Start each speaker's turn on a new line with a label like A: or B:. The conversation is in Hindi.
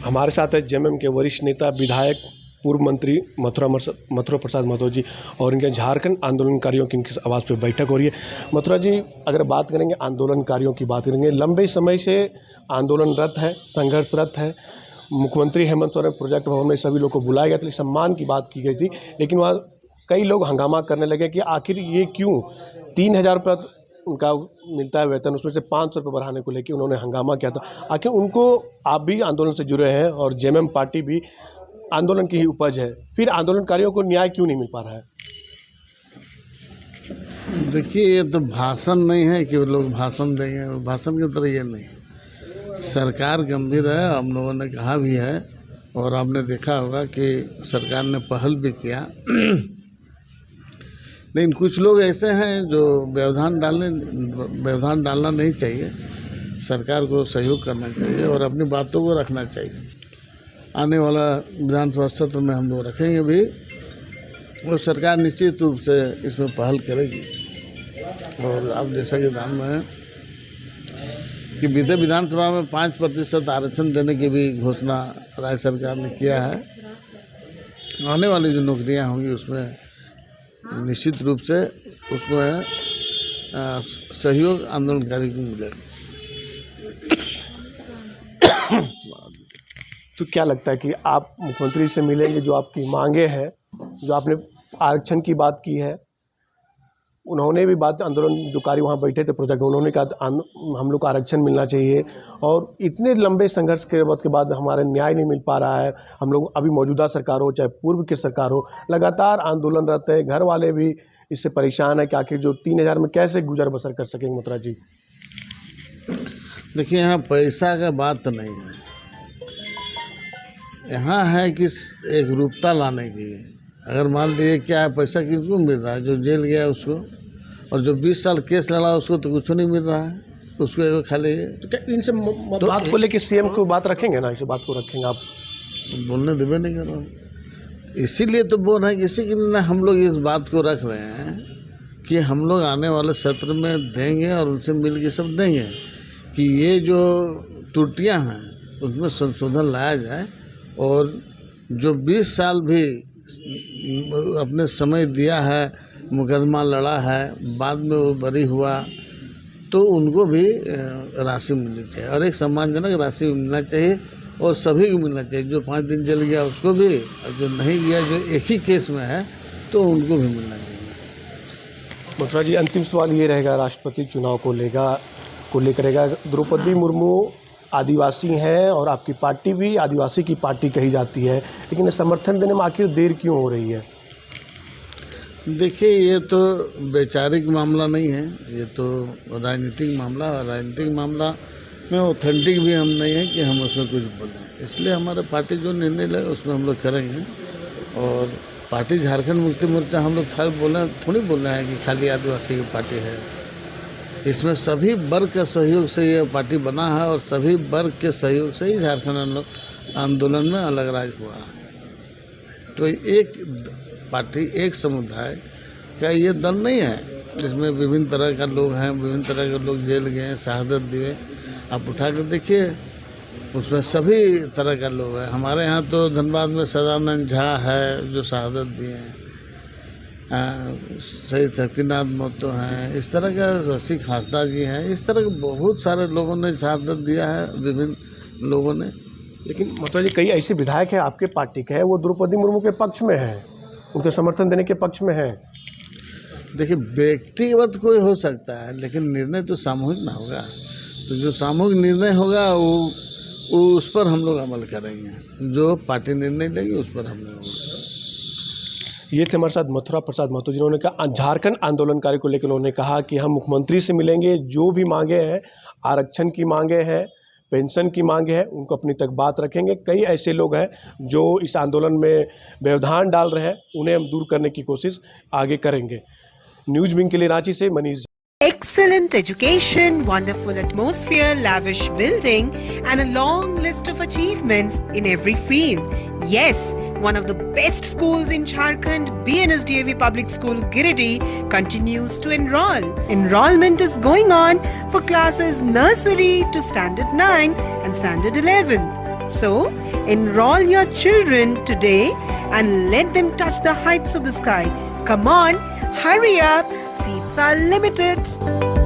A: हमारे साथ है जेएमएम के वरिष्ठ नेता विधायक पूर्व मंत्री मथुरा प्रसाद महतो जी और इनके झारखंड आंदोलनकारियों की इनकी आवाज़ पर बैठक हो रही है। मथुरा जी, अगर बात करेंगे आंदोलनकारियों की बात करेंगे, लंबे समय से आंदोलनरत है, संघर्षरत है। मुख्यमंत्री हेमंत सोरेन प्रोजेक्ट भवन में सभी लोग को बुलाया गया था, सम्मान की बात की गई थी, लेकिन वहाँ कई लोग हंगामा करने लगे कि आखिर ये क्यों 3,000 रुपये उनका मिलता है वेतन, उसमें से 500 रुपये बढ़ाने को लेकर उन्होंने हंगामा किया था। आखिर उनको, आप भी आंदोलन से जुड़े हैं और जेएमएम पार्टी भी आंदोलन की ही उपज है, फिर आंदोलनकारियों को न्याय क्यों नहीं मिल पा रहा है?
B: देखिए, ये तो भाषण नहीं है कि वो लोग भाषण देंगे, भाषण की तरह ये नहीं। सरकार गंभीर है, हम लोगों ने कहा भी है और आपने देखा होगा कि सरकार ने पहल भी किया। लेकिन कुछ लोग ऐसे हैं जो व्यवधान डालना नहीं चाहिए। सरकार को सहयोग करना चाहिए और अपनी बातों को रखना चाहिए। आने वाला विधानसभा सत्र में हम लोग रखेंगे भी, और सरकार निश्चित रूप से इसमें पहल करेगी। और अब जैसा कि ध्यान में है कि बीते विधानसभा में 5% आरक्षण देने की भी घोषणा राज्य सरकार ने किया है। आने वाली जो नौकरियां होंगी उसमें निश्चित रूप से उसमें सहयोग आंदोलनकारी को मिलेगा।
A: तो क्या लगता है कि आप मुख्यमंत्री से मिलेंगे, जो आपकी मांगे हैं, जो आपने आरक्षण की बात की है, उन्होंने भी बात, आंदोलनकारी वहाँ बैठे थे प्रोजेक्ट, उन्होंने कहा हम लोग को आरक्षण मिलना चाहिए और इतने लंबे संघर्ष के बाद हमारा न्याय नहीं मिल पा रहा है। हम लोग अभी मौजूदा सरकार हो चाहे पूर्व की सरकार हो, लगातार आंदोलन रहते हैं, घर वाले भी इससे परेशान है कि आखिर जो 3,000 में कैसे गुजर बसर कर सकेंगे। मथुरा जी,
B: देखिए, यहाँ पैसा का बात नहीं है, यहाँ है कि एक रूपता लाने की। अगर मान लीजिए क्या है, पैसा किसको मिल रहा है? जो जेल गया उसको, और जो 20 साल केस लड़ा उसको तो कुछ नहीं मिल रहा है, उसको खाली।
A: तो क्या इनसे बात को लेकर सीएम को बात रखेंगे ना? इसे बात को रखेंगे आप?
B: बोलने देवे नहीं कर रहा हूँ, इसीलिए तो बोल रहे हैं कि इसी के लिए हम लोग इस बात को रख रहे हैं कि हम लोग आने वाले सत्र में देंगे और उनसे मिल के सब देंगे कि ये जो त्रुटियाँ हैं उसमें संशोधन लाया जाए, और जो 20 साल भी अपने समय दिया है, मुकदमा लड़ा है, बाद में वो बरी हुआ, तो उनको भी राशि मिलनी चाहिए और एक सम्मानजनक राशि मिलना चाहिए, और सभी को मिलना चाहिए। जो 5 दिन जल गया उसको भी, और जो नहीं गया, जो एक ही केस में है, तो उनको भी मिलना चाहिए।
A: मथुरा जी, अंतिम सवाल ये रहेगा, राष्ट्रपति चुनाव को लेकर द्रौपदी मुर्मू आदिवासी हैं और आपकी पार्टी भी आदिवासी की पार्टी कही जाती है, लेकिन समर्थन देने में आखिर देर क्यों हो रही है?
B: देखिए, ये तो वैचारिक मामला नहीं है, ये तो राजनीतिक मामला है। राजनीतिक मामला में ऑथेंटिक भी हम नहीं है कि हम उसमें कुछ बोलें, इसलिए हमारे पार्टी जो निर्णय ले उसमें हम लोग करेंगे। और पार्टी झारखंड मुक्ति मोर्चा हम लोग थोड़ी बोल रहे हैं कि खाली आदिवासी की पार्टी है। इसमें सभी वर्ग के सहयोग से ये पार्टी बना है और सभी वर्ग के सहयोग से ही झारखंड आंदोलन में अलग राज हुआ। तो एक पार्टी, एक समुदाय का ये दल नहीं है, इसमें विभिन्न तरह का लोग हैं, विभिन्न तरह के लोग जेल गए, शहादत दिए। आप उठा कर देखिए, उसमें सभी तरह का लोग हैं। हमारे यहाँ तो धनबाद में सदानंद झा है जो शहादत दिए हैं, शहीद शक्तिनाथ महतो हैं, इस तरह का रसी खास्ता जी हैं, इस तरह के बहुत सारे लोगों ने शहादत दिया है, विभिन्न लोगों ने।
A: लेकिन मतलब जी, कई ऐसे विधायक हैं आपके पार्टी के हैं, वो द्रौपदी मुर्मू के पक्ष में हैं, उनके समर्थन देने के पक्ष में हैं।
B: देखिए, व्यक्तिगत कोई हो सकता है, लेकिन निर्णय तो सामूहिक ना होगा। तो जो सामूहिक निर्णय होगा वो उस पर हम लोग अमल करेंगे, जो पार्टी निर्णय लेगी उस पर हम लोग।
A: ये थे हमारे साथ मथुरा प्रसाद महतो, जिन्होंने कहा झारखंड आंदोलनकारी को लेकर उन्होंने कहा कि हम मुख्यमंत्री से मिलेंगे, जो भी मांगे हैं, आरक्षण की मांगे हैं, पेंशन की मांगे हैं, उनको अपनी तक बात रखेंगे। कई ऐसे लोग हैं जो इस आंदोलन में व्यवधान डाल रहे हैं, उन्हें हम दूर करने की कोशिश आगे करेंगे। न्यूज़ विंग के लिए रांची से Manish.
C: Excellent education, wonderful atmosphere, lavish building, and a long list of achievements in every field. Yes, one of the best schools in Jharkhand, BNSDAV Public School Giridih, continues to enroll. Enrollment is going on for classes nursery to standard 9 and standard 11. So, enroll your children today and let them touch the heights of the sky. Come on, hurry up. Seats are limited.